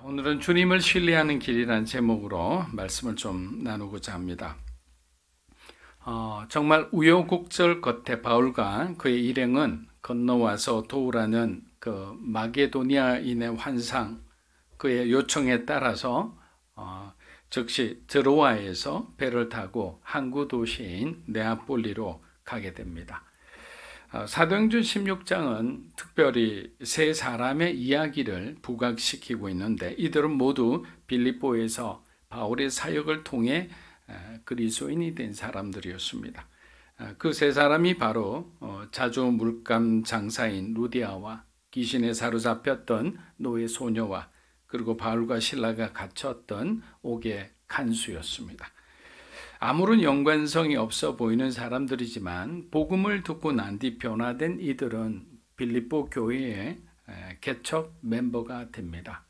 오늘은 주님을 신뢰하는 길이라는 제목으로 말씀을 좀 나누고자 합니다. 정말 우여곡절 끝에 바울과 그의 일행은 건너와서 도우라는 그 마게도니아인의 환상, 그의 요청에 따라서 즉시 드로아에서 배를 타고 항구 도시인 네아폴리로 가게 됩니다. 사도행전 16장은 특별히 세 사람의 이야기를 부각시키고 있는데, 이들은 모두 빌립보에서 바울의 사역을 통해 그리스도인이 된 사람들이었습니다. 그 세 사람이 바로 자주 물감 장사인 루디아와 귀신에 사로잡혔던 노예 소녀와 그리고 바울과 실라가 갇혔던 옥의 간수였습니다. 아무런 연관성이 없어 보이는 사람들이지만 복음을 듣고 난 뒤 변화된 이들은 빌립보 교회의 개척 멤버가 됩니다.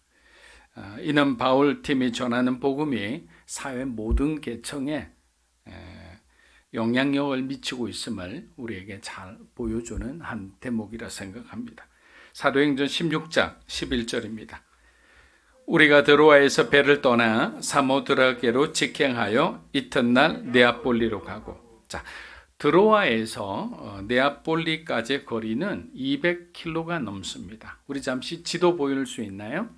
이는 바울 팀이 전하는 복음이 사회 모든 계층에 영향력을 미치고 있음을 우리에게 잘 보여주는 한 대목이라 생각합니다. 사도행전 16장 11절입니다. 우리가 드로아에서 배를 떠나 사모드라게로 직행하여 이튿날 네아폴리로 가고, 드로아에서 네아폴리까지의 거리는 200km가 넘습니다. 우리 잠시 지도 보일 수 있나요?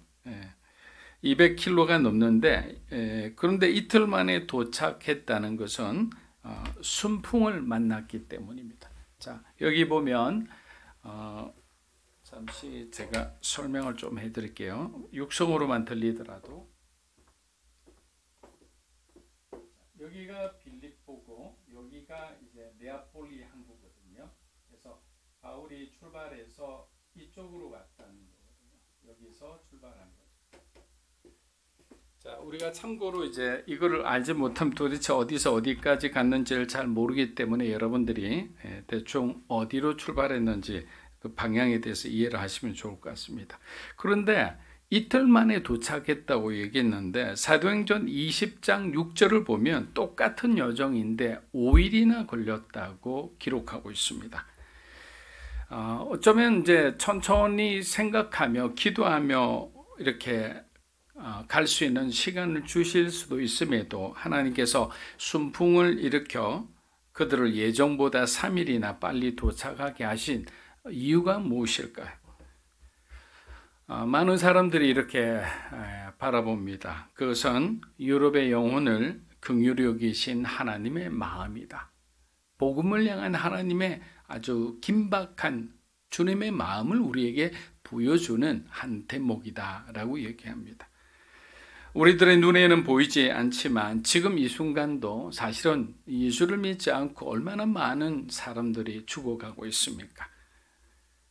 200km가 넘는데, 그런데 이틀 만에 도착했다는 것은 순풍을 만났기 때문입니다. 자, 여기 보면 잠시 제가 설명을 좀 해드릴게요. 육성으로만 들리더라도 여기가 빌립보고 여기가 이제 네아폴리 항구거든요. 그래서 바울이 출발해서 이쪽으로 갔다는 거거든요. 여기서 출발한 거죠. 자, 우리가 참고로 이제 이거를 알지 못하면 도대체 어디서 어디까지 갔는지를 잘 모르기 때문에 여러분들이 대충 어디로 출발했는지 그 방향에 대해서 이해를 하시면 좋을 것 같습니다. 그런데 이틀 만에 도착했다고 얘기했는데 사도행전 20장 6절을 보면 똑같은 여정인데 5일이나 걸렸다고 기록하고 있습니다. 어쩌면 이제 천천히 생각하며 기도하며 이렇게 갈 수 있는 시간을 주실 수도 있음에도 하나님께서 순풍을 일으켜 그들을 예정보다 3일이나 빨리 도착하게 하신 이유가 무엇일까요? 많은 사람들이 이렇게 바라봅니다. 그것은 유럽의 영혼을 긍휼히 여기신 하나님의 마음이다. 복음을 향한 하나님의 아주 긴박한 주님의 마음을 우리에게 보여주는 한 대목이다라고 얘기합니다. 우리들의 눈에는 보이지 않지만 지금 이 순간도 사실은 예수를 믿지 않고 얼마나 많은 사람들이 죽어가고 있습니까?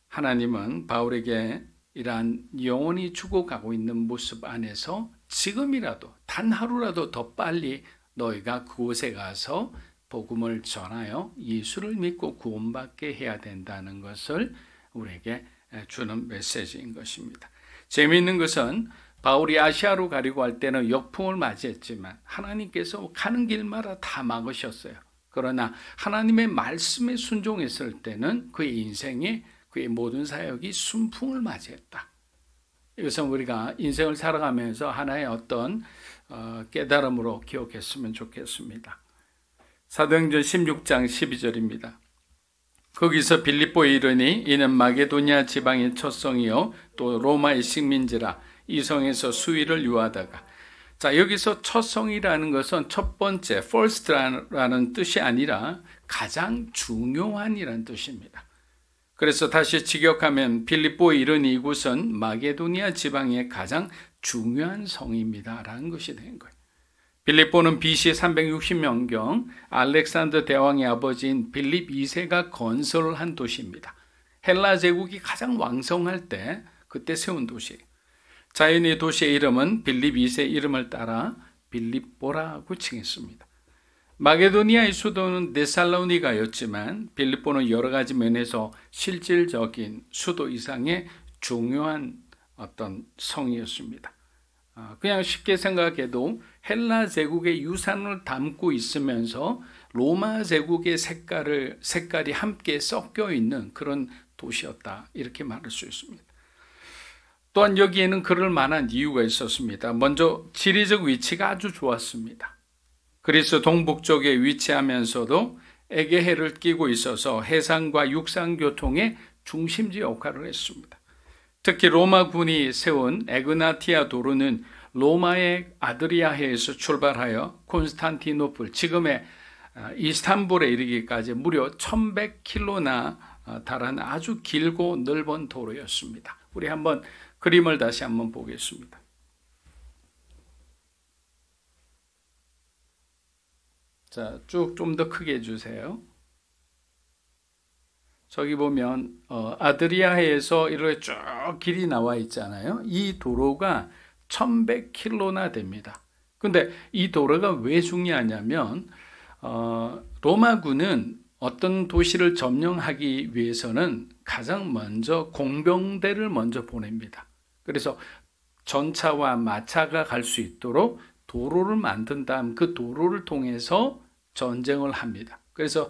하나님은 바울에게 이러한 영혼이 죽어가고 있는 모습 안에서 지금이라도 단 하루라도 더 빨리 너희가 그곳에 가서 복음을 전하여 예수를 믿고 구원받게 해야 된다는 것을 우리에게 주는 메시지인 것입니다. 재미있는 것은 바울이 아시아로 가려고 할 때는 역풍을 맞이했지만 하나님께서 가는 길마다 다 막으셨어요. 그러나 하나님의 말씀에 순종했을 때는 그의 인생에 그의 모든 사역이 순풍을 맞이했다. 이것은 우리가 인생을 살아가면서 하나의 어떤 깨달음으로 기억했으면 좋겠습니다. 사도행전 16장 12절입니다. 거기서 빌립보에 이르니 이는 마게도니아 지방의 첫성이요 또 로마의 식민지라 이 성에서 수위를 유하다가, 자, 여기서 첫성이라는 것은 첫 번째, first라는 뜻이 아니라 가장 중요한이라는 뜻입니다. 그래서 다시 직역하면 빌립보에 이른 이곳은 마게도니아 지방의 가장 중요한 성입니다 라는 것이 된 거예요. 빌립보는 BC 360년경 알렉산더 대왕의 아버지인 빌립 2세가 건설을 한 도시입니다. 헬라 제국이 가장 왕성할 때 그때 세운 도시예요. 자연의 도시의 이름은 빌립 2세 이름을 따라 빌립보라고 칭했습니다. 마게도니아의 수도는 데살로니가였지만 빌립보는 여러 가지 면에서 실질적인 수도 이상의 중요한 어떤 성이었습니다. 그냥 쉽게 생각해도 헬라 제국의 유산을 담고 있으면서 로마 제국의 색깔이 함께 섞여 있는 그런 도시였다, 이렇게 말할 수 있습니다. 또한 여기에는 그럴 만한 이유가 있었습니다. 먼저 지리적 위치가 아주 좋았습니다. 그리스 동북쪽에 위치하면서도 에게해를 끼고 있어서 해상과 육상 교통의 중심지 역할을 했습니다. 특히 로마군이 세운 에그나티아 도로는 로마의 아드리아해에서 출발하여 콘스탄티노플, 지금의 이스탄불에 이르기까지 무려 1100km나 달하는 아주 길고 넓은 도로였습니다. 우리 한번 그림을 다시 한번 보겠습니다. 자, 쭉 좀 더 크게 해주세요. 저기 보면 아드리아해에서 이렇게 쭉 길이 나와 있잖아요. 이 도로가 1100km나 됩니다. 근데 이 도로가 왜 중요하냐면 로마군은 어떤 도시를 점령하기 위해서는 가장 먼저 공병대를 먼저 보냅니다. 그래서 전차와 마차가 갈 수 있도록 도로를 만든 다음 그 도로를 통해서 전쟁을 합니다. 그래서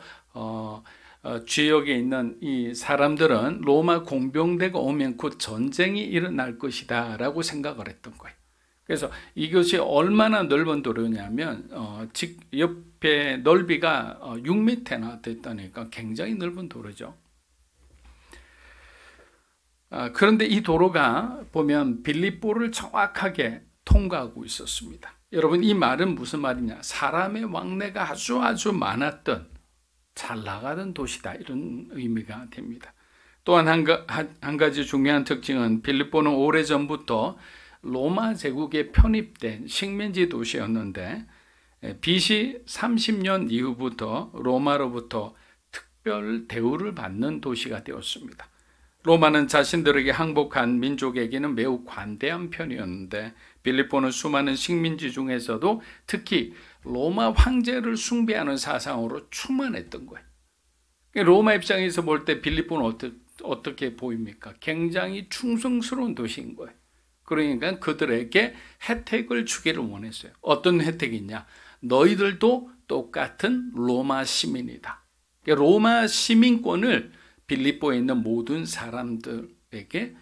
지역에 있는 이 사람들은 로마 공병대가 오면 곧 전쟁이 일어날 것이다 라고 생각을 했던 거예요. 그래서 이것이 얼마나 넓은 도로냐면 옆에 넓이가 6m나 됐다니까 굉장히 넓은 도로죠. 그런데 이 도로가 보면 빌립보를 정확하게 통과하고 있었습니다. 여러분, 이 말은 무슨 말이냐? 사람의 왕래가 아주 많았던, 잘 나가던 도시다, 이런 의미가 됩니다. 또한 한 가지 중요한 특징은 빌립보는 오래전부터 로마 제국에 편입된 식민지 도시였는데 BC 30년 이후부터 로마로부터 특별 대우를 받는 도시가 되었습니다. 로마는 자신들에게 항복한 민족에게는 매우 관대한 편이었는데 빌립보는 수많은 식민지 중에서도 특히 로마 황제를 숭배하는 사상으로 충만했던 거예요. 로마 입장에서 볼 때 빌립보는 어떻게 보입니까? 굉장히 충성스러운 도시인 거예요. 그러니까 그들에게 혜택을 주기를 원했어요. 어떤 혜택이냐? 너희들도 똑같은 로마 시민이다. 로마 시민권을 빌립보에 있는 모든 사람들에게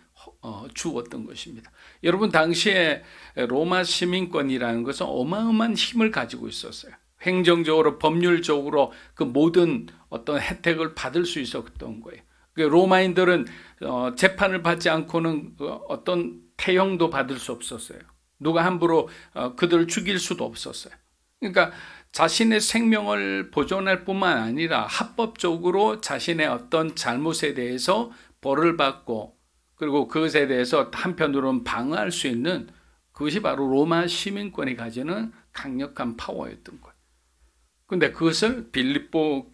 주었던 것입니다. 여러분, 당시에 로마 시민권이라는 것은 어마어마한 힘을 가지고 있었어요. 행정적으로, 법률적으로 그 모든 어떤 혜택을 받을 수 있었던 거예요. 로마인들은 재판을 받지 않고는 어떤 태형도 받을 수 없었어요. 누가 함부로 그들을 죽일 수도 없었어요. 그러니까 자신의 생명을 보존할 뿐만 아니라 합법적으로 자신의 어떤 잘못에 대해서 벌을 받고, 그리고 그것에 대해서 한편으로는 방어할 수 있는, 그것이 바로 로마 시민권이 가지는 강력한 파워였던 거예요. 근데 그것을 빌립보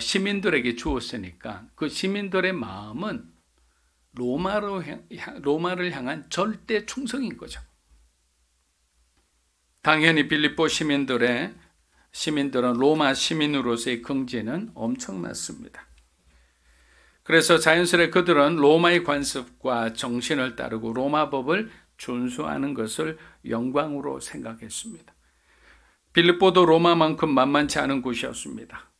시민들에게 주었으니까 그 시민들의 마음은 로마를 향한 절대 충성인 거죠. 당연히 빌립보 시민들은 로마 시민으로서의 긍지는 엄청났습니다. 그래서 자연스레 그들은 로마의 관습과 정신을 따르고 로마 법을 준수하는 것을 영광으로 생각했습니다. 빌립보도 로마만큼 만만치 않은 곳이었습니다.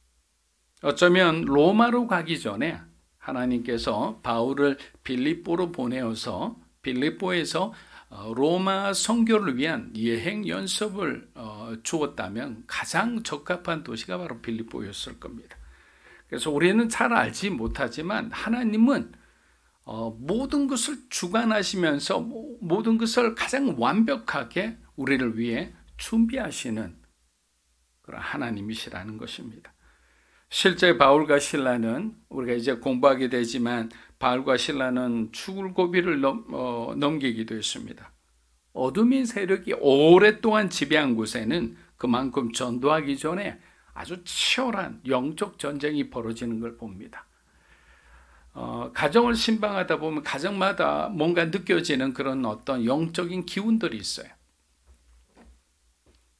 어쩌면 로마로 가기 전에 하나님께서 바울을 빌립보로 보내어서 빌립보에서 로마 선교를 위한 여행 연습을 주었다면 가장 적합한 도시가 바로 빌립보였을 겁니다. 그래서 우리는 잘 알지 못하지만 하나님은 모든 것을 주관하시면서 모든 것을 가장 완벽하게 우리를 위해 준비하시는 그런 하나님이시라는 것입니다. 실제 바울과 실라는, 우리가 이제 공부하게 되지만 바울과 실라는 죽을 고비를 넘기기도 했습니다. 어둠의 세력이 오랫동안 지배한 곳에는 그만큼 전도하기 전에 아주 치열한 영적 전쟁이 벌어지는 걸 봅니다. 가정을 신방하다 보면 가정마다 뭔가 느껴지는 그런 어떤 영적인 기운들이 있어요.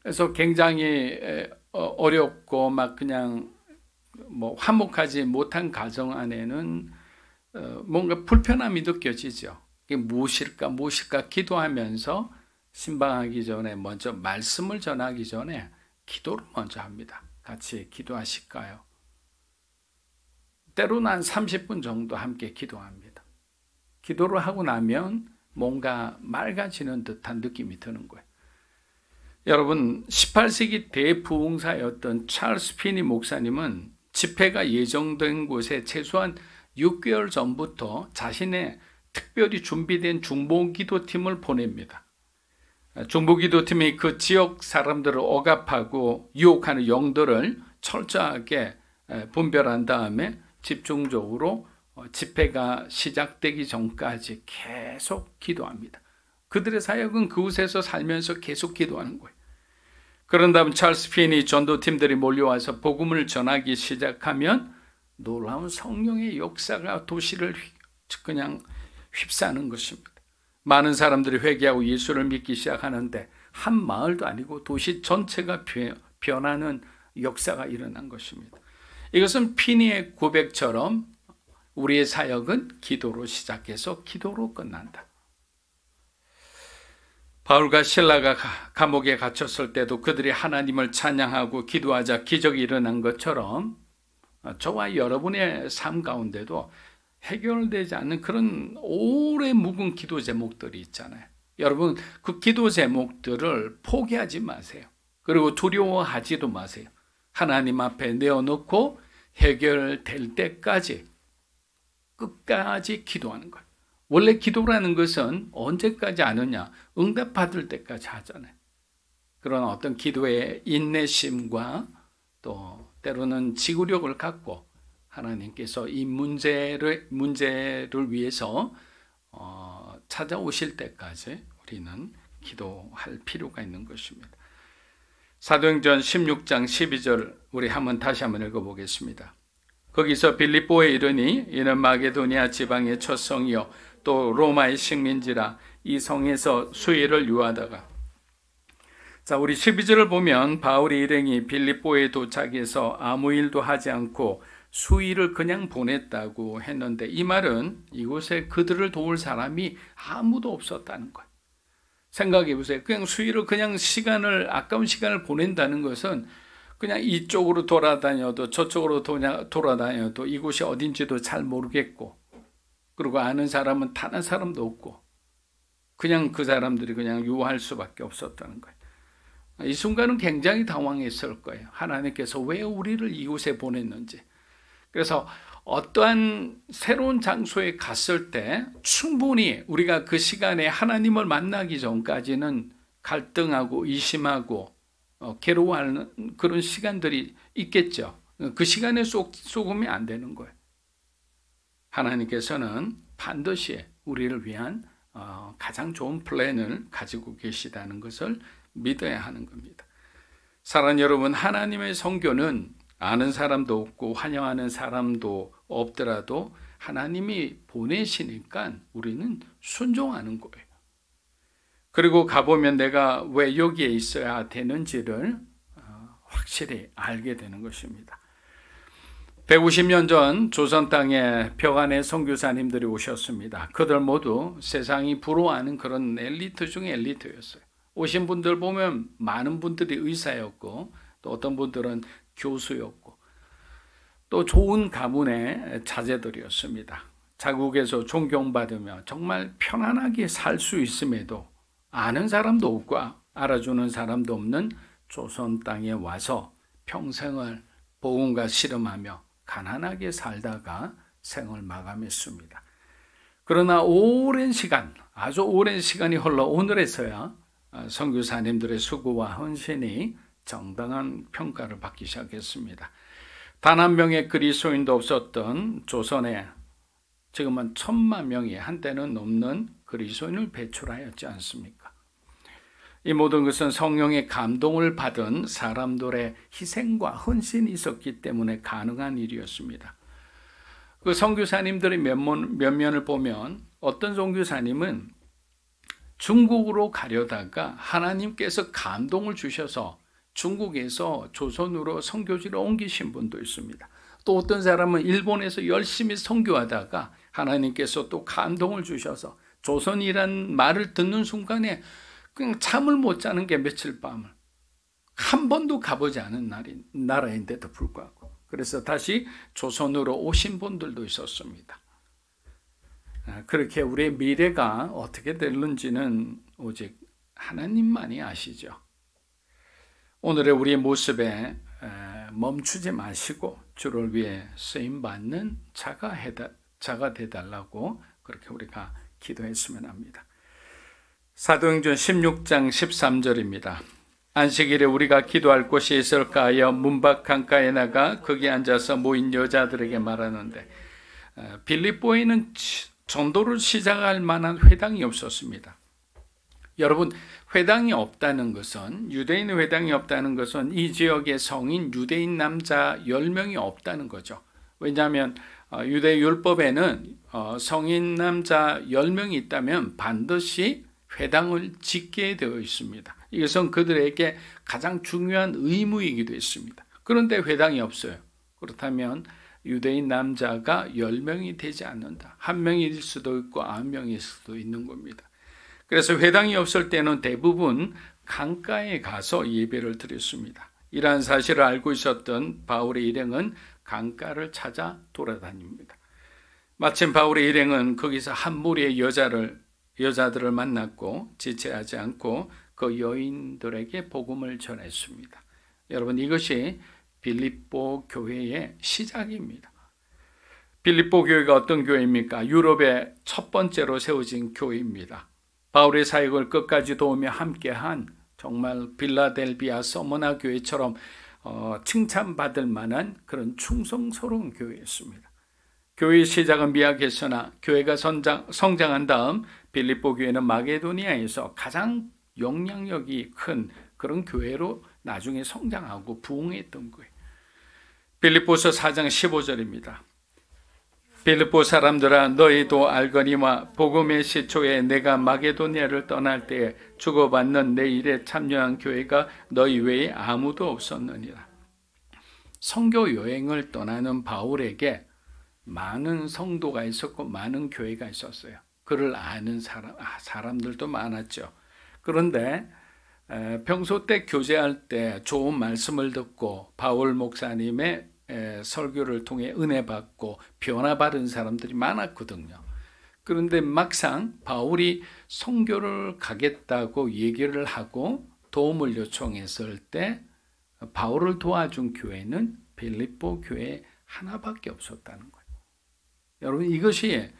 그래서 굉장히 어렵고 막 그냥 화목하지 못한 가정 안에는 뭔가 불편함이 느껴지죠. 이게 무엇일까 기도하면서 신방하기 전에 먼저 말씀을 전하기 전에 기도를 먼저 합니다. 같이 기도하실까요? 때로는 한 30분 정도 함께 기도합니다. 기도를 하고 나면 뭔가 맑아지는 듯한 느낌이 드는 거예요. 여러분, 18세기 대부흥사였던 찰스 피니 목사님은 집회가 예정된 곳에 최소한 6개월 전부터 자신의 특별히 준비된 중보기도팀을 보냅니다. 중보기도팀이 그 지역 사람들을 억압하고 유혹하는 영들을 철저하게 분별한 다음에 집중적으로 집회가 시작되기 전까지 계속 기도합니다. 그들의 사역은 그곳에서 살면서 계속 기도하는 거예요. 그런 다음 찰스 피니 전도팀들이 몰려와서 복음을 전하기 시작하면 놀라운 성령의 역사가 도시를 그냥 휩싸는 것입니다. 많은 사람들이 회개하고 예수를 믿기 시작하는데 한 마을도 아니고 도시 전체가 변하는 역사가 일어난 것입니다. 이것은 피니의 고백처럼 우리의 사역은 기도로 시작해서 기도로 끝난다. 바울과 실라가 감옥에 갇혔을 때도 그들이 하나님을 찬양하고 기도하자 기적이 일어난 것처럼 저와 여러분의 삶 가운데도 해결되지 않는 그런 오래 묵은 기도 제목들이 있잖아요. 여러분, 그 기도 제목들을 포기하지 마세요. 그리고 두려워하지도 마세요. 하나님 앞에 내어놓고 해결될 때까지 끝까지 기도하는 거예요. 원래 기도라는 것은 언제까지 하느냐? 응답받을 때까지 하잖아요. 그런 어떤 기도의 인내심과 또 때로는 지구력을 갖고 하나님께서 이 문제를 위해서 찾아오실 때까지 우리는 기도할 필요가 있는 것입니다. 사도행전 16장 12절 우리 다시 한번 읽어보겠습니다. 거기서 빌립보에 이르니 이는 마게도니아 지방의 첫 성이요 또 로마의 식민지라 이 성에서 수의를 유하다가. 자, 우리 12절을 보면 바울이 일행이 빌립보에 도착해서 아무 일도 하지 않고 수의를 그냥 보냈다고 했는데, 이 말은 이곳에 그들을 도울 사람이 아무도 없었다는 거예요. 생각해 보세요. 그냥 수의를 그냥 아까운 시간을 보낸다는 것은 그냥 이쪽으로 돌아다녀도 저쪽으로 돌아다녀도 이곳이 어딘지도 잘 모르겠고, 그리고 아는 사람은 단 한 사람도 없고, 그냥 그 사람들이 그냥 유할 수밖에 없었다는 거예요. 이 순간은 굉장히 당황했을 거예요. 하나님께서 왜 우리를 이곳에 보냈는지. 그래서 어떠한 새로운 장소에 갔을 때 충분히 우리가 그 시간에 하나님을 만나기 전까지는 갈등하고 의심하고 괴로워하는 그런 시간들이 있겠죠. 그 시간에 속으면 안 되는 거예요. 하나님께서는 반드시 우리를 위한 가장 좋은 플랜을 가지고 계시다는 것을 믿어야 하는 겁니다. 사랑하는 여러분, 하나님의 선교는 아는 사람도 없고 환영하는 사람도 없더라도 하나님이 보내시니까 우리는 순종하는 거예요. 그리고 가보면 내가 왜 여기에 있어야 되는지를 확실히 알게 되는 것입니다. 150년 전 조선 땅에 벽안의 선교사님들이 오셨습니다. 그들 모두 세상이 부러워하는 그런 엘리트 중에 엘리트였어요. 오신 분들 보면 많은 분들이 의사였고, 또 어떤 분들은 교수였고, 또 좋은 가문의 자제들이었습니다. 자국에서 존경받으며 정말 편안하게 살 수 있음에도 아는 사람도 없고 알아주는 사람도 없는 조선 땅에 와서 평생을 복음과 씨름하며 가난하게 살다가 생을 마감했습니다. 그러나 아주 오랜 시간이 흘러 오늘에서야 선교사님들의 수고와 헌신이 정당한 평가를 받기 시작했습니다. 단 한 명의 그리스도인도 없었던 조선에 지금은 1000만 명이 한때는 넘는 그리스도인을 배출하였지 않습니까? 이 모든 것은 성령의 감동을 받은 사람들의 희생과 헌신이 있었기 때문에 가능한 일이었습니다. 그 선교사님들의 면면을 보면 어떤 선교사님은 중국으로 가려다가 하나님께서 감동을 주셔서 중국에서 조선으로 선교지를 옮기신 분도 있습니다. 또 어떤 사람은 일본에서 열심히 선교하다가 하나님께서 또 감동을 주셔서 조선이란 말을 듣는 순간에 그냥 잠을 못 자는 게 며칠 밤을, 한 번도 가보지 않은 나라인데도 불구하고 그래서 다시 조선으로 오신 분들도 있었습니다. 그렇게 우리의 미래가 어떻게 될는지는 오직 하나님만이 아시죠. 오늘의 우리의 모습에 멈추지 마시고 주를 위해 쓰임받는 자가 되달라고 그렇게 우리가 기도했으면 합니다. 사도행전 16장 13절입니다. 안식일에 우리가 기도할 곳이 있을까 하여 문밖 강가에 나가 거기 앉아서 모인 여자들에게 말하는데, 빌립보에는 전도를 시작할 만한 회당이 없었습니다. 여러분, 회당이 없다는 것은, 유대인 회당이 없다는 것은 이 지역의 성인 유대인 남자 10명이 없다는 거죠. 왜냐하면 유대 율법에는 성인 남자 10명이 있다면 반드시 회당을 짓게 되어 있습니다. 이것은 그들에게 가장 중요한 의무이기도 했습니다. 그런데 회당이 없어요. 그렇다면 유대인 남자가 10명이 되지 않는다. 1명일 수도 있고 9명일 수도 있는 겁니다. 그래서 회당이 없을 때는 대부분 강가에 가서 예배를 드렸습니다. 이러한 사실을 알고 있었던 바울의 일행은 강가를 찾아 돌아다닙니다. 마침 바울의 일행은 거기서 한 무리의 여자들을 만났고 지체하지 않고 그 여인들에게 복음을 전했습니다. 여러분, 이것이 빌립보 교회의 시작입니다. 빌립보 교회가 어떤 교회입니까? 유럽의 첫 번째로 세워진 교회입니다. 바울의 사역을 끝까지 도우며 함께한 정말 빌라델비아 서머나 교회처럼 칭찬받을 만한 그런 충성스러운 교회였습니다. 교회의 시작은 미약했으나 교회가 성장한 다음 빌립보 교회는 마게도니아에서 가장 영향력이 큰 그런 교회로 나중에 성장하고 부흥했던 거예요. 빌립보서 4장 15절입니다. 빌립보 사람들아, 너희도 알거니와 복음의 시초에 내가 마게도니아를 떠날 때에 주고받는 내 일에 참여한 교회가 너희 외에 아무도 없었느니라. 선교 여행을 떠나는 바울에게 많은 성도가 있었고 많은 교회가 있었어요. 그를 아는 사람들도 많았죠. 그런데 평소 때 교제할 때 좋은 말씀을 듣고 바울 목사님의 설교를 통해 은혜 받고 변화받은 사람들이 많았거든요. 그런데 막상 바울이 선교를 가겠다고 얘기를 하고 도움을 요청했을 때 바울을 도와준 교회는 빌립보 교회 하나밖에 없었다는 거예요. 여러분, 이것이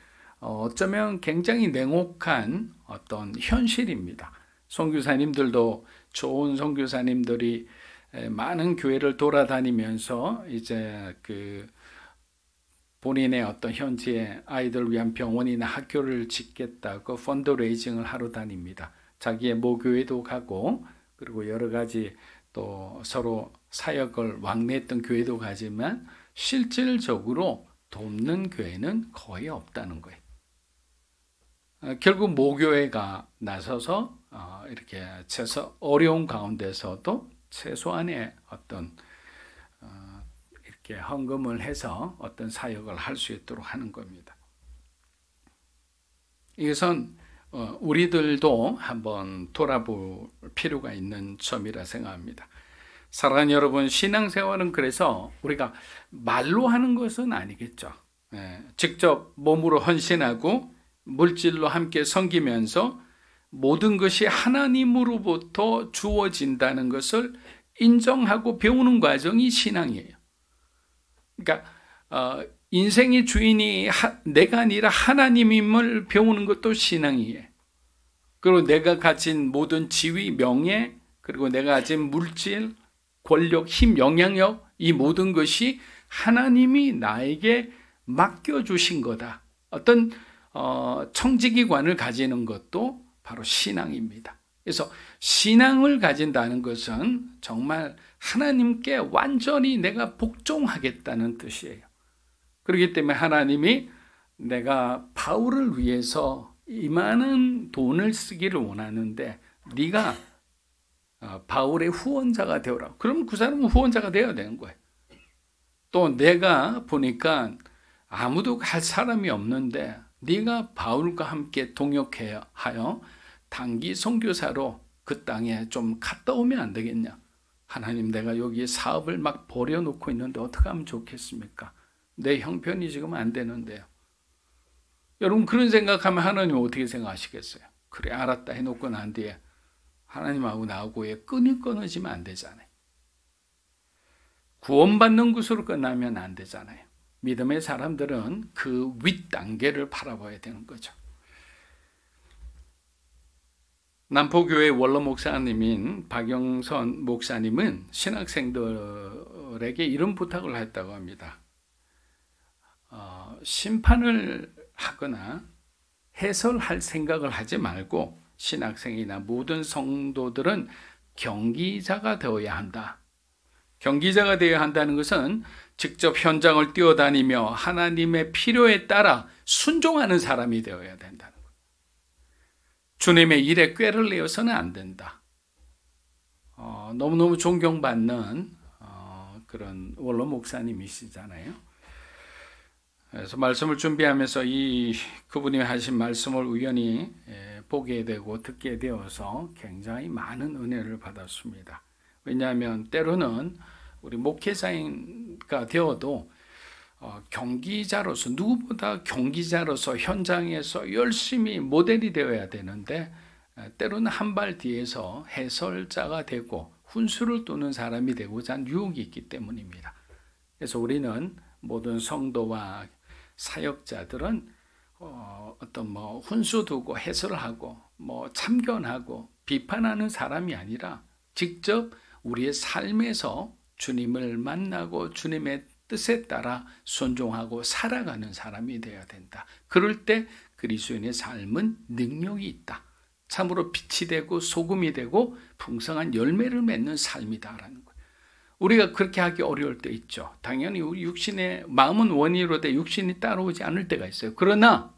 어쩌면 굉장히 냉혹한 어떤 현실입니다. 선교사님들도, 좋은 선교사님들이 많은 교회를 돌아다니면서 이제 본인의 어떤 현지의 아이들 위한 병원이나 학교를 짓겠다고 펀드레이징을 하러 다닙니다. 자기의 모교회도 가고, 그리고 여러 가지 또 서로 사역을 왕래했던 교회도 가지만 실질적으로 돕는 교회는 거의 없다는 거예요. 결국 모교회가 나서서 이렇게 어려운 가운데서도 최소한의 어떤 이렇게 헌금을 해서 어떤 사역을 할 수 있도록 하는 겁니다. 이것은 우리들도 한번 돌아볼 필요가 있는 점이라 생각합니다. 사랑하는 여러분, 신앙생활은 그래서 우리가 말로 하는 것은 아니겠죠. 직접 몸으로 헌신하고 물질로 함께 섬기면서 모든 것이 하나님으로부터 주어진다는 것을 인정하고 배우는 과정이 신앙이에요. 그러니까 인생의 주인이 내가 아니라 하나님임을 배우는 것도 신앙이에요. 그리고 내가 가진 모든 지위, 명예, 그리고 내가 가진 물질, 권력, 힘, 영향력, 이 모든 것이 하나님이 나에게 맡겨주신 거다. 어떤 청지기관을 가지는 것도 바로 신앙입니다. 그래서 신앙을 가진다는 것은 정말 하나님께 완전히 내가 복종하겠다는 뜻이에요. 그렇기 때문에 하나님이 내가 바울을 위해서 이만한 돈을 쓰기를 원하는데 네가 바울의 후원자가 되어라. 그럼 그 사람은 후원자가 되어야 되는 거예요. 또 내가 보니까 아무도 갈 사람이 없는데 네가 바울과 함께 동역하여 단기 선교사로 그 땅에 좀 갔다 오면 안 되겠냐. 하나님, 내가 여기 사업을 막 버려놓고 있는데 어떻게 하면 좋겠습니까? 내 형편이 지금 안 되는데요. 여러분 그런 생각하면 하나님은 어떻게 생각하시겠어요? 그래 알았다 해놓고 난 뒤에 하나님하고 나하고의 끈이 끊어지면 안 되잖아요. 구원받는 것으로 끝나면 안 되잖아요. 믿음의 사람들은 그 윗단계를 바라봐야 되는 거죠. 남포교회 원로 목사님인 박영선 목사님은 신학생들에게 이런 부탁을 했다고 합니다. 심판을 하거나 해설할 생각을 하지 말고 신학생이나 모든 성도들은 경기자가 되어야 한다. 경기자가 되어야 한다는 것은 직접 현장을 뛰어다니며 하나님의 필요에 따라 순종하는 사람이 되어야 된다는 거예요. 주님의 일에 꾀를 내어서는 안 된다. 너무너무 존경받는 그런 원로 목사님이시잖아요. 그래서 말씀을 준비하면서 그분이 하신 말씀을 우연히 보게 되고 듣게 되어서 굉장히 많은 은혜를 받았습니다. 왜냐하면 때로는 우리 목회자가 되어도 경기자로서 누구보다 경기자로서 현장에서 열심히 모델이 되어야 되는데 때로는 한 발 뒤에서 해설자가 되고 훈수를 두는 사람이 되고자 하는 유혹이 있기 때문입니다. 그래서 우리는 모든 성도와 사역자들은 어떤 훈수 두고 해설하고 참견하고 비판하는 사람이 아니라 직접 우리의 삶에서 주님을 만나고 주님의 뜻에 따라 순종하고 살아가는 사람이 되어야 된다. 그럴 때 그리스도인의 삶은 능력이 있다. 참으로 빛이 되고 소금이 되고 풍성한 열매를 맺는 삶이다라는 거예요. 우리가 그렇게 하기 어려울 때 있죠. 당연히 우리 육신의 마음은 원의로 돼 육신이 따라오지 않을 때가 있어요. 그러나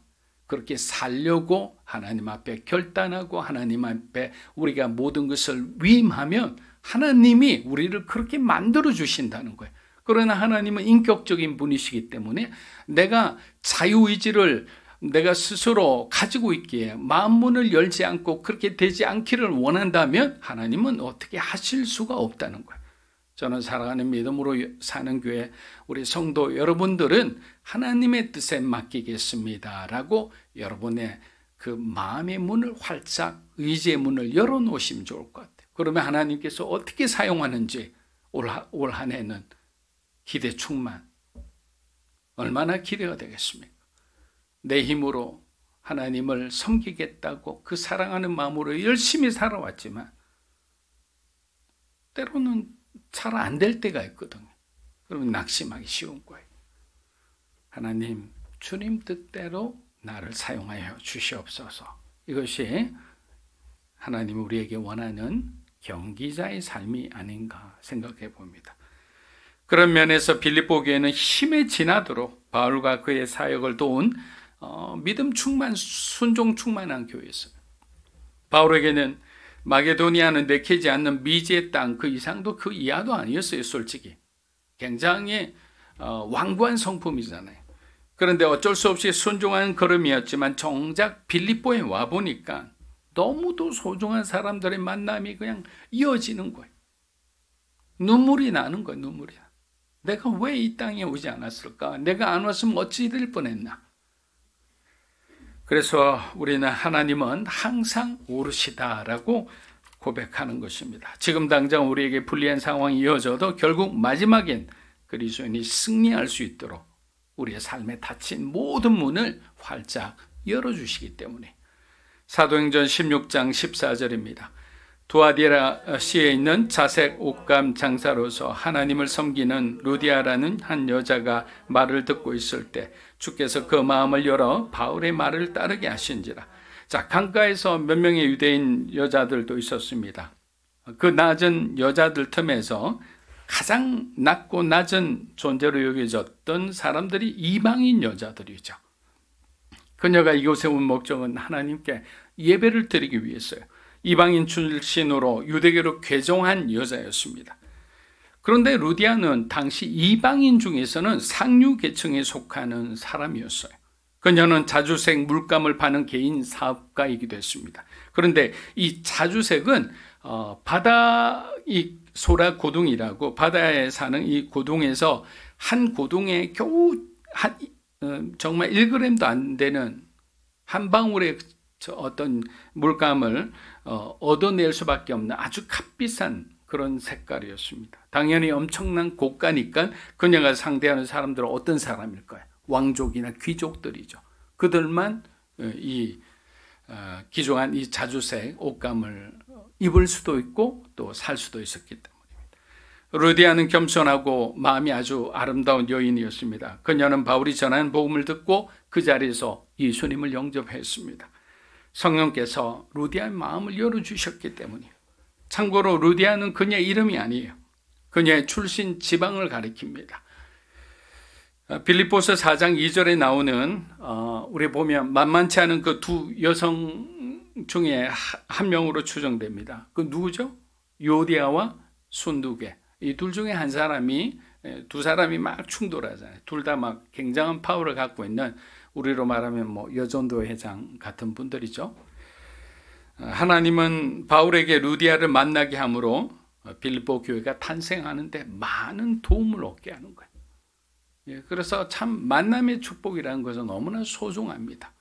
그렇게 살려고 하나님 앞에 결단하고 하나님 앞에 우리가 모든 것을 위임하면 하나님이 우리를 그렇게 만들어 주신다는 거예요. 그러나 하나님은 인격적인 분이시기 때문에 내가 자유의지를 내가 스스로 가지고 있기에 마음문을 열지 않고 그렇게 되지 않기를 원한다면 하나님은 어떻게 하실 수가 없다는 거예요. 저는 사랑하는 믿음으로 사는 교회 우리 성도 여러분들은 하나님의 뜻에 맡기겠습니다 라고 여러분의 그 마음의 문을 활짝 의지의 문을 열어놓으시면 좋을 것 같아요. 그러면 하나님께서 어떻게 사용하는지 올 한 해는 기대 충만, 얼마나 기대가 되겠습니까? 내 힘으로 하나님을 섬기겠다고 그 사랑하는 마음으로 열심히 살아왔지만 때로는 잘 안 될 때가 있거든요. 그러면 낙심하기 쉬운 거예요. 하나님, 주님 뜻대로 나를 사용하여 주시옵소서. 이것이 하나님이 우리에게 원하는 경기자의 삶이 아닌가 생각해 봅니다. 그런 면에서 빌립보 교회는 힘에 지나도록 바울과 그의 사역을 도운 믿음 충만, 순종 충만한 교회였어요. 바울에게는 마게도니아는 내키지 않는 미지의 땅 그 이상도 그 이하도 아니었어요. 솔직히 굉장히 완고한 성품이잖아요. 그런데 어쩔 수 없이 순종한 걸음이었지만 정작 빌립보에 와보니까 너무도 소중한 사람들의 만남이 그냥 이어지는 거예요. 눈물이 나는 거예요. 눈물이. 내가 왜 이 땅에 오지 않았을까? 내가 안 왔으면 어찌 될 뻔했나? 그래서 우리는 하나님은 항상 오르시다라고 고백하는 것입니다. 지금 당장 우리에게 불리한 상황이 이어져도 결국 마지막엔 그리스도인이 승리할 수 있도록 우리의 삶에 닫힌 모든 문을 활짝 열어주시기 때문에 사도행전 16장 14절입니다. 두아디라시에 있는 자색 옷감 장사로서 하나님을 섬기는 루디아라는 한 여자가 말을 듣고 있을 때 주께서 그 마음을 열어 바울의 말을 따르게 하신지라. 자, 강가에서 몇 명의 유대인 여자들도 있었습니다. 그 낮은 여자들 틈에서 가장 낮고 낮은 존재로 여겨졌던 사람들이 이방인 여자들이죠. 그녀가 이곳에 온 목적은 하나님께 예배를 드리기 위해서요. 이방인 출신으로 유대교로 개종한 여자였습니다. 그런데 루디아는 당시 이방인 중에서는 상류 계층에 속하는 사람이었어요. 그녀는 자주색 물감을 파는 개인 사업가이기도 했습니다. 그런데 이 자주색은 이 소라 고둥이라고 바다에 사는 이 고둥에서 한 고둥에 겨우 정말 1g도 안 되는 한 방울의 어떤 물감을 얻어낼 수밖에 없는 아주 값비싼 그런 색깔이었습니다. 당연히 엄청난 고가니까 그녀가 상대하는 사람들은 어떤 사람일까요? 왕족이나 귀족들이죠. 그들만 이 귀중한 이 자주색 옷감을 입을 수도 있고 또 살 수도 있었기 때문입니다. 루디아는 겸손하고 마음이 아주 아름다운 여인이었습니다. 그녀는 바울이 전하는 복음을 듣고 그 자리에서 예수님을 영접했습니다. 성령께서 루디아의 마음을 열어주셨기 때문이에요. 참고로 루디아는 그녀의 이름이 아니에요. 그녀의 출신 지방을 가리킵니다. 빌립보서 4장 2절에 나오는 우리 보면 만만치 않은 그 두 여성 중에 한 명으로 추정됩니다. 그 누구죠? 요디아와 순두개. 이 둘 중에 한 사람이, 두 사람이 막 충돌하잖아요. 둘 다 막 굉장한 파워를 갖고 있는, 우리로 말하면 뭐 여전도 회장 같은 분들이죠. 하나님은 바울에게 루디아를 만나게 함으로 빌립보 교회가 탄생하는데 많은 도움을 얻게 하는 거예요. 그래서 참 만남의 축복이라는 것은 너무나 소중합니다.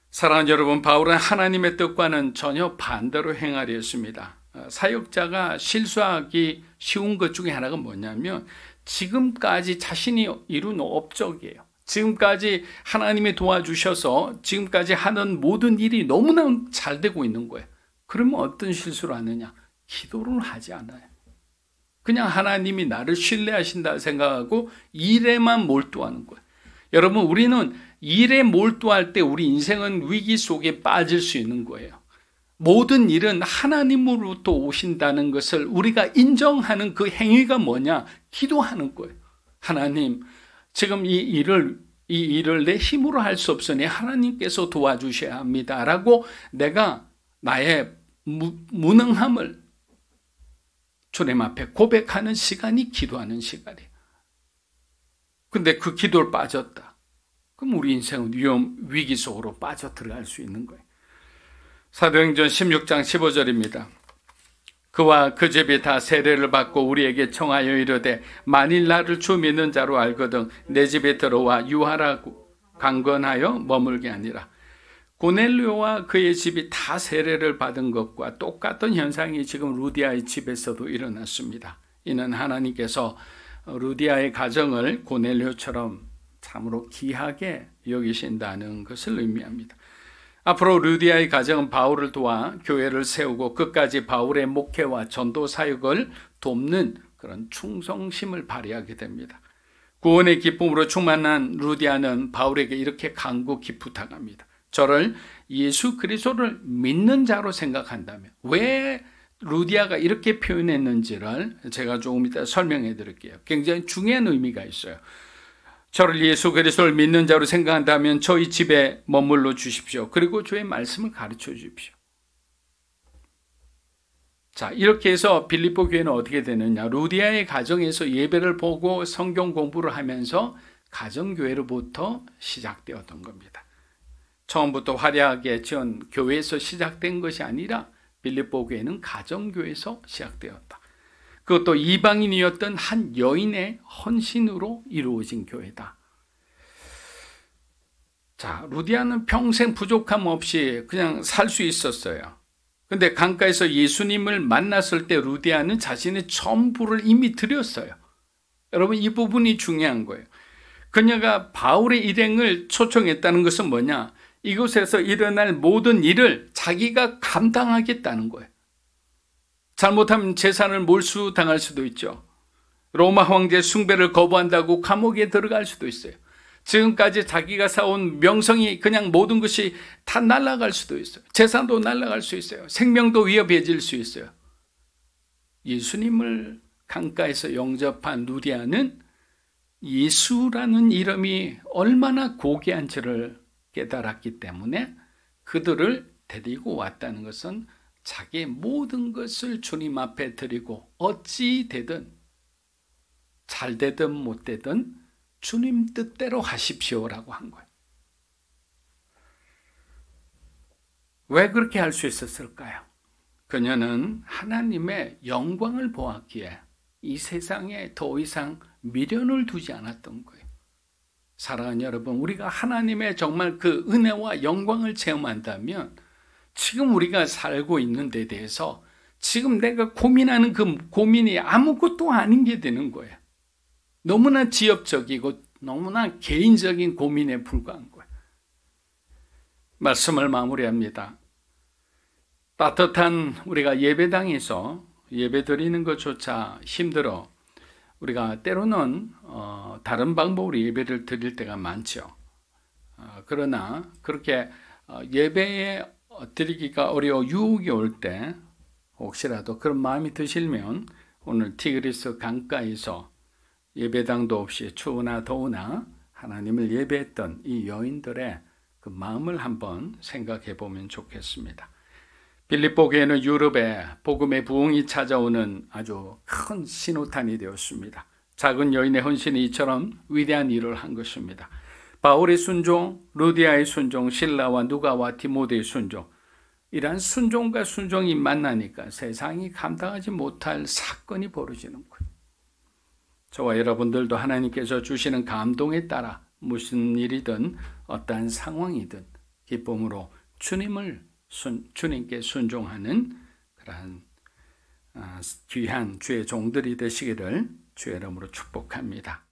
사랑하는 여러분, 바울은 하나님의 뜻과는 전혀 반대로 행하려 했습니다. 사역자가 실수하기 쉬운 것 중에 하나가 뭐냐면 지금까지 자신이 이룬 업적이에요. 지금까지 하나님이 도와주셔서 지금까지 하는 모든 일이 너무나 잘 되고 있는 거예요. 그러면 어떤 실수를 하느냐? 기도를 하지 않아요. 그냥 하나님이 나를 신뢰하신다 생각하고 일에만 몰두하는 거예요. 여러분, 우리는 일에 몰두할 때 우리 인생은 위기 속에 빠질 수 있는 거예요. 모든 일은 하나님으로부터 오신다는 것을 우리가 인정하는 그 행위가 뭐냐? 기도하는 거예요. 하나님, 지금 이 일을 내 힘으로 할 수 없으니 하나님께서 도와주셔야 합니다. 라고 내가 나의 무능함을 주님 앞에 고백하는 시간이 기도하는 시간이에요. 근데 그 기도를 빠졌다. 그럼 우리 인생은 위기 속으로 빠져 들어갈 수 있는 거예요. 사도행전 16장 15절입니다. 그와 그 집이 다 세례를 받고 우리에게 청하여 이르되 만일 나를 주 믿는 자로 알거든 내 집에 들어와 유하라고 강건하여 머물게 하니라. 고넬료와 그의 집이 다 세례를 받은 것과 똑같은 현상이 지금 루디아의 집에서도 일어났습니다. 이는 하나님께서 루디아의 가정을 고넬료처럼 참으로 귀하게 여기신다는 것을 의미합니다. 앞으로 루디아의 가정은 바울을 도와 교회를 세우고 끝까지 바울의 목회와 전도 사역을 돕는 그런 충성심을 발휘하게 됩니다. 구원의 기쁨으로 충만한 루디아는 바울에게 이렇게 간곡히 부탁합니다. 저를 예수 그리스도를 믿는 자로 생각한다면, 왜 루디아가 이렇게 표현했는지를 제가 조금 이따 설명해 드릴게요. 굉장히 중요한 의미가 있어요. 저를 예수 그리스도를 믿는 자로 생각한다면 저희 집에 머물러 주십시오. 그리고 주의 말씀을 가르쳐 주십시오. 자, 이렇게 해서 빌립보 교회는 어떻게 되느냐? 루디아의 가정에서 예배를 보고 성경 공부를 하면서 가정교회로부터 시작되었던 겁니다. 처음부터 화려하게 지은 교회에서 시작된 것이 아니라 빌립보 교회는 가정교회에서 시작되었다. 그것도 이방인이었던 한 여인의 헌신으로 이루어진 교회다. 자, 루디아는 평생 부족함 없이 그냥 살 수 있었어요. 근데 강가에서 예수님을 만났을 때 루디아는 자신의 전부를 이미 드렸어요. 여러분, 이 부분이 중요한 거예요. 그녀가 바울의 일행을 초청했다는 것은 뭐냐? 이곳에서 일어날 모든 일을 자기가 감당하겠다는 거예요. 잘못하면 재산을 몰수당할 수도 있죠. 로마 황제 숭배를 거부한다고 감옥에 들어갈 수도 있어요. 지금까지 자기가 쌓아온 명성이 그냥 모든 것이 다 날아갈 수도 있어요. 재산도 날아갈 수 있어요. 생명도 위협해질 수 있어요. 예수님을 강가에서 영접한 루디아는 예수라는 이름이 얼마나 고귀한지를 깨달았기 때문에 그들을 데리고 왔다는 것은 자기의 모든 것을 주님 앞에 드리고 어찌 되든 잘 되든 못 되든 주님 뜻대로 하십시오라고 한 거예요. 왜 그렇게 할 수 있었을까요? 그녀는 하나님의 영광을 보았기에 이 세상에 더 이상 미련을 두지 않았던 거예요. 사랑하는 여러분, 우리가 하나님의 정말 그 은혜와 영광을 체험한다면 지금 우리가 살고 있는 데 대해서 지금 내가 고민하는 그 고민이 아무것도 아닌 게 되는 거예요. 너무나 지엽적이고 너무나 개인적인 고민에 불과한 거예요. 말씀을 마무리합니다. 따뜻한 우리가 예배당에서 예배 드리는 것조차 힘들어 우리가 때로는 다른 방법으로 예배를 드릴 때가 많죠. 그러나 그렇게 예배에 드리기가 어려워 유혹이 올 때 혹시라도 그런 마음이 드시면 오늘 티그리스 강가에서 예배당도 없이 추우나 더우나 하나님을 예배했던 이 여인들의 그 마음을 한번 생각해 보면 좋겠습니다. 빌립보 교회는 유럽에 복음의 부흥이 찾아오는 아주 큰 신호탄이 되었습니다. 작은 여인의 헌신이 이처럼 위대한 일을 한 것입니다. 바울의 순종, 루디아의 순종, 실라와 누가와 디모데의 순종, 이러한 순종과 순종이 만나니까 세상이 감당하지 못할 사건이 벌어지는 거예요. 저와 여러분들도 하나님께서 주시는 감동에 따라 무슨 일이든 어떠한 상황이든 기쁨으로 주님께 순종하는 그러한 귀한 주의 종들이 되시기를 주의 이름으로 축복합니다.